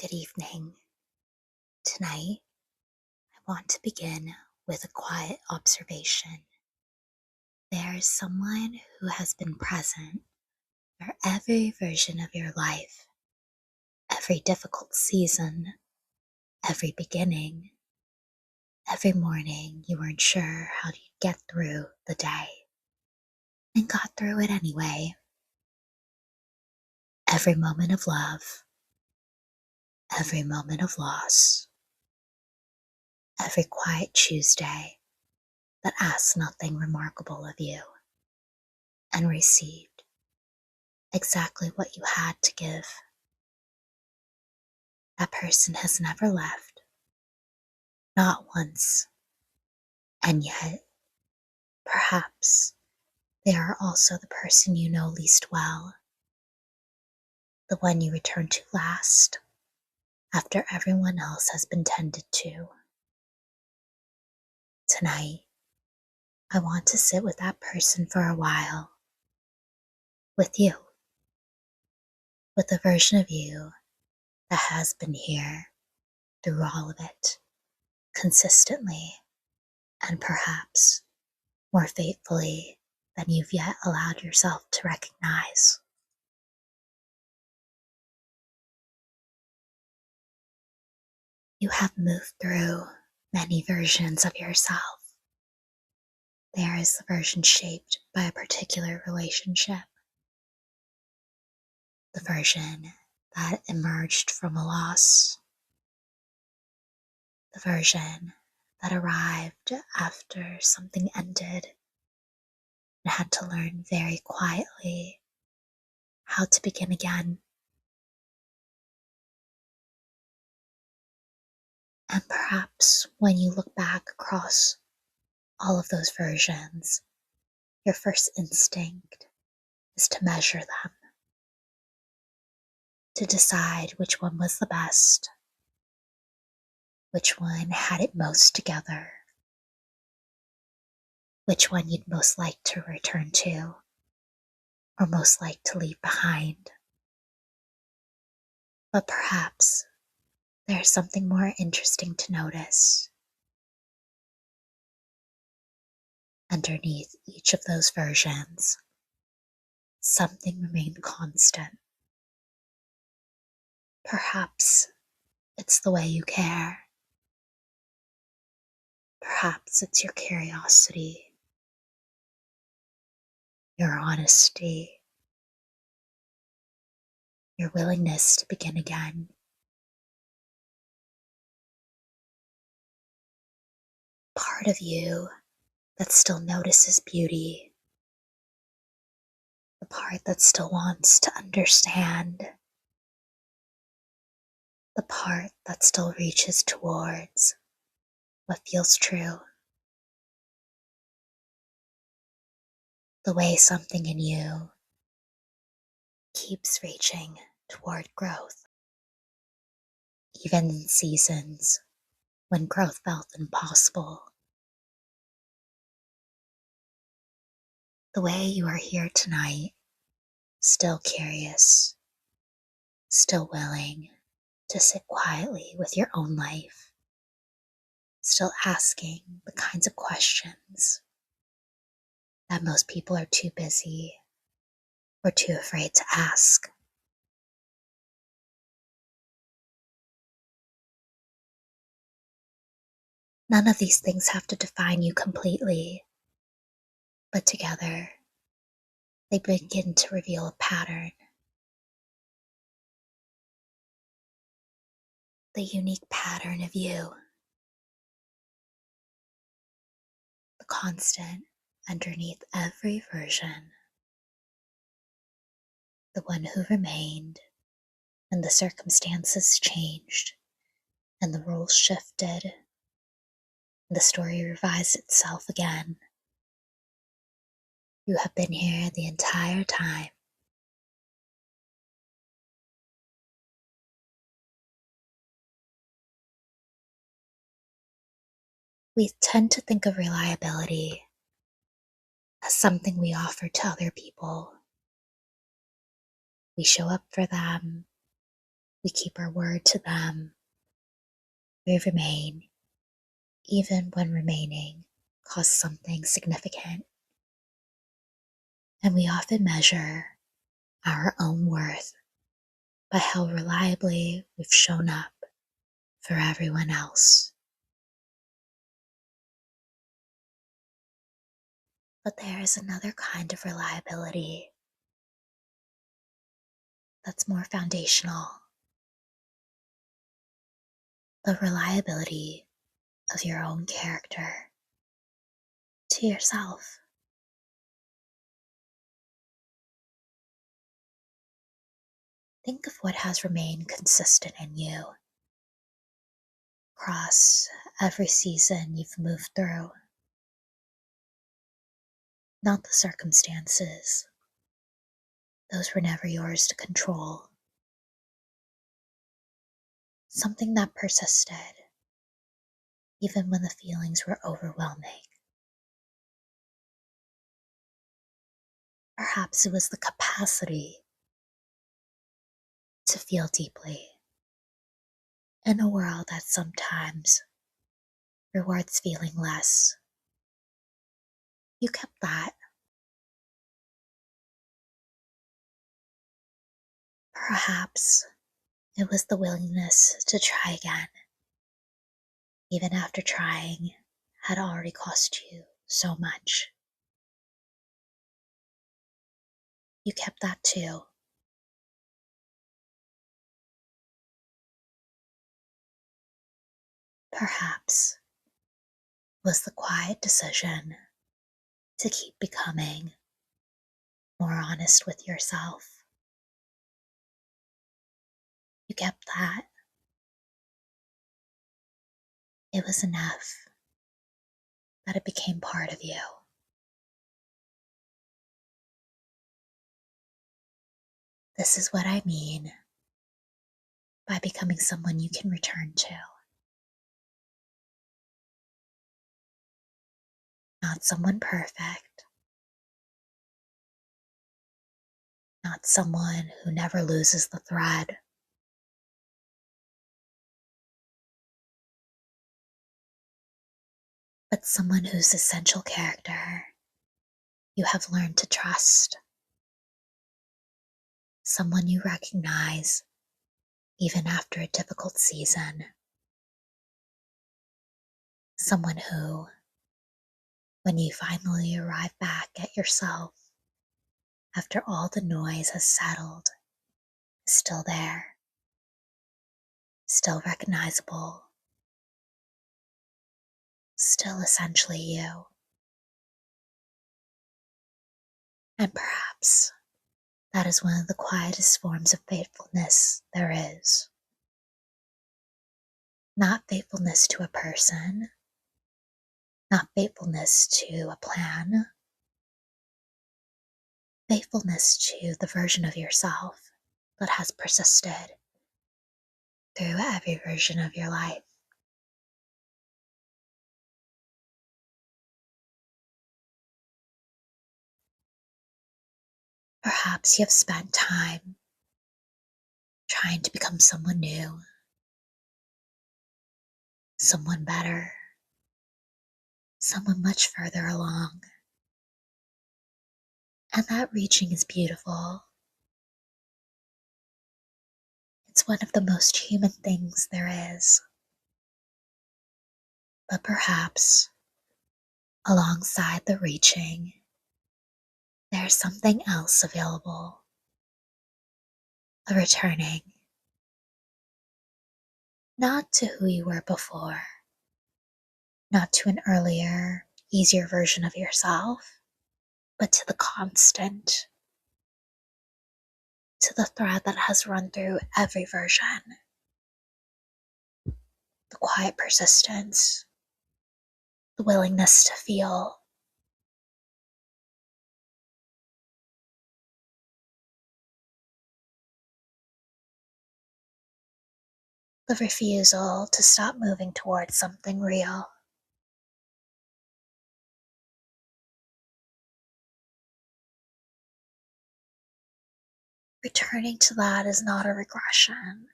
Good evening. Tonight, I want to begin with a quiet observation. There is someone who has been present for every version of your life, every difficult season, every beginning, every morning you weren't sure how to get through the day, and got through it anyway. Every moment of love, every moment of loss, every quiet Tuesday that asked nothing remarkable of you and received exactly what you had to give. That person has never left, not once, and yet, perhaps, they are also the person you know least well, the one you return to last, after everyone else has been tended to. Tonight, I want to sit with that person for a while, with you, with the version of you that has been here through all of it, consistently, and perhaps more faithfully than you've yet allowed yourself to recognize. You have moved through many versions of yourself. There is the version shaped by a particular relationship, the version that emerged from a loss, the version that arrived after something ended and had to learn very quietly how to begin again. And perhaps when you look back across all of those versions, your first instinct is to measure them, to decide which one was the best, which one had it most together, which one you'd most like to return to, or most like to leave behind. But perhaps there's something more interesting to notice. Underneath each of those versions, something remained constant. Perhaps it's the way you care. Perhaps it's your curiosity, your honesty, your willingness to begin again. Part of you that still notices beauty, the part that still wants to understand, the part that still reaches towards what feels true. The way something in you keeps reaching toward growth, even in seasons when growth felt impossible. The way you are here tonight, still curious, still willing to sit quietly with your own life, still asking the kinds of questions that most people are too busy or too afraid to ask. None of these things have to define you completely, but together they begin to reveal a pattern. The unique pattern of you, the constant underneath every version, the one who remained when the circumstances changed and the rules shifted and the story revised itself again. You have been here the entire time. We tend to think of reliability as something we offer to other people. We show up for them, We keep our word to them. We remain, even when remaining costs something significant. And we often measure our own worth by how reliably we've shown up for everyone else. But there is another kind of reliability that's more foundational, the reliability of your own character to yourself. Think of what has remained consistent in you across every season you've moved through. Not the circumstances, those were never yours to control. Something that persisted, even when the feelings were overwhelming. Perhaps it was the capacity to feel deeply in a world that sometimes rewards feeling less. You kept that. Perhaps it was the willingness to try again, even after trying had already cost you so much. You kept that too. Perhaps it was the quiet decision to keep becoming more honest with yourself. You kept that. It was enough that it became part of you. This is what I mean by becoming someone you can return to. Not someone perfect, not someone who never loses the thread, but someone whose essential character you have learned to trust. Someone you recognize even after a difficult season. Someone who, when you finally arrive back at yourself after all the noise has settled, is still there, still recognizable, still essentially you. And perhaps that is one of the quietest forms of faithfulness there is. Not faithfulness to a person, not faithfulness to a plan, faithfulness to the version of yourself that has persisted through every version of your life. Perhaps you have spent time trying to become someone new, someone better, someone much further along. And that reaching is beautiful. It's one of the most human things there is. But perhaps alongside the reaching, there's something else available, a returning, not to who you were before, not to an earlier, easier version of yourself, but to the constant, to the thread that has run through every version, the quiet persistence, the willingness to feel, the refusal to stop moving towards something real. Returning to that is not a regression.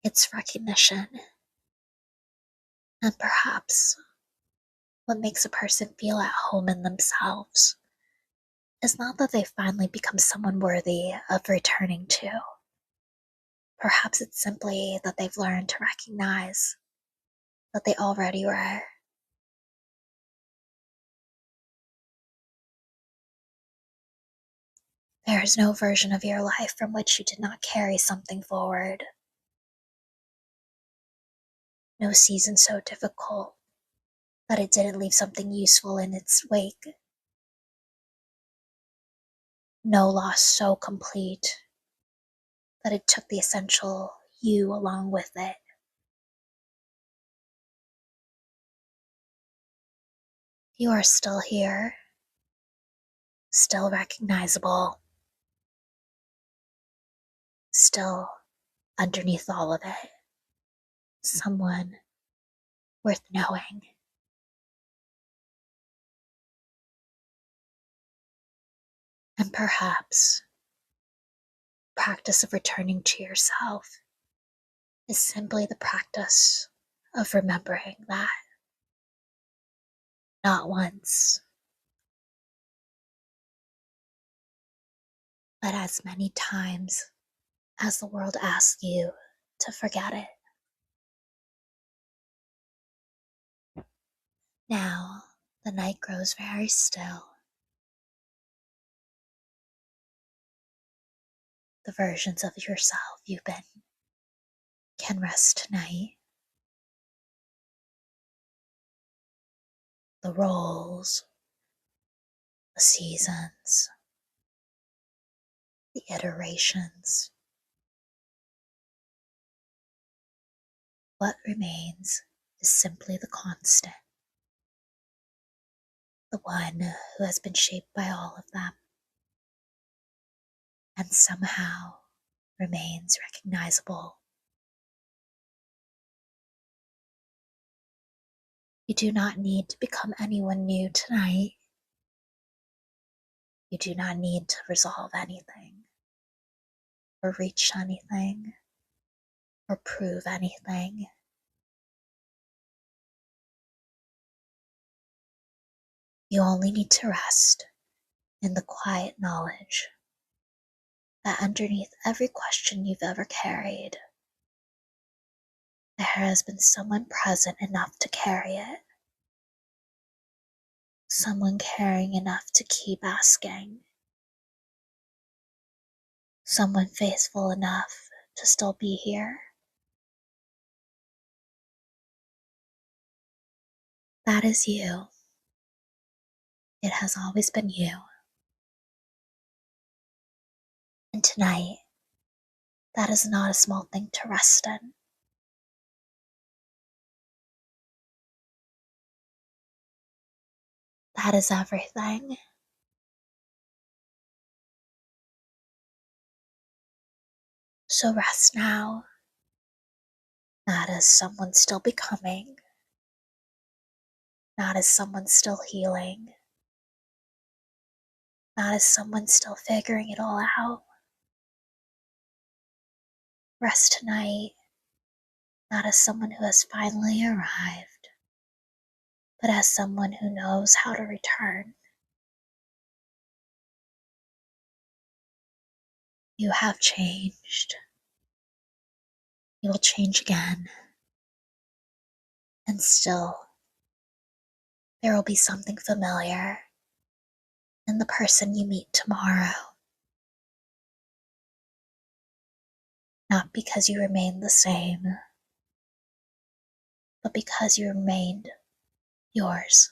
It's recognition. And perhaps what makes a person feel at home in themselves is not that they finally become someone worthy of returning to. Perhaps it's simply that they've learned to recognize that they already were. There is no version of your life from which you did not carry something forward. No season so difficult that it didn't leave something useful in its wake. No loss so complete that it took the essential you along with it. You are still here, still recognizable, still underneath all of it, someone worth knowing. And perhaps practice of returning to yourself is simply the practice of remembering that not once, but as many times as the world asks you to forget it. Now the night grows very still. The versions of yourself you've been can rest tonight. The roles, the seasons, the iterations. What remains is simply the constant, the one who has been shaped by all of them and somehow remains recognizable. You do not need to become anyone new tonight. You do not need to resolve anything, or reach anything, or prove anything. You only need to rest in the quiet knowledge that underneath every question you've ever carried, there has been someone present enough to carry it. Someone caring enough to keep asking. Someone faithful enough to still be here. That is you. It has always been you. And tonight, that is not a small thing to rest in. That is everything. So rest now, not as someone still becoming, not as someone still healing, not as someone still figuring it all out. Rest tonight, not as someone who has finally arrived, but as someone who knows how to return. You have changed. You will change again. And still, there will be something familiar in the person you meet tomorrow. Not because you remain the same, but because you remained yours.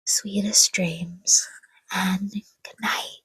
Sweetest dreams, and good night.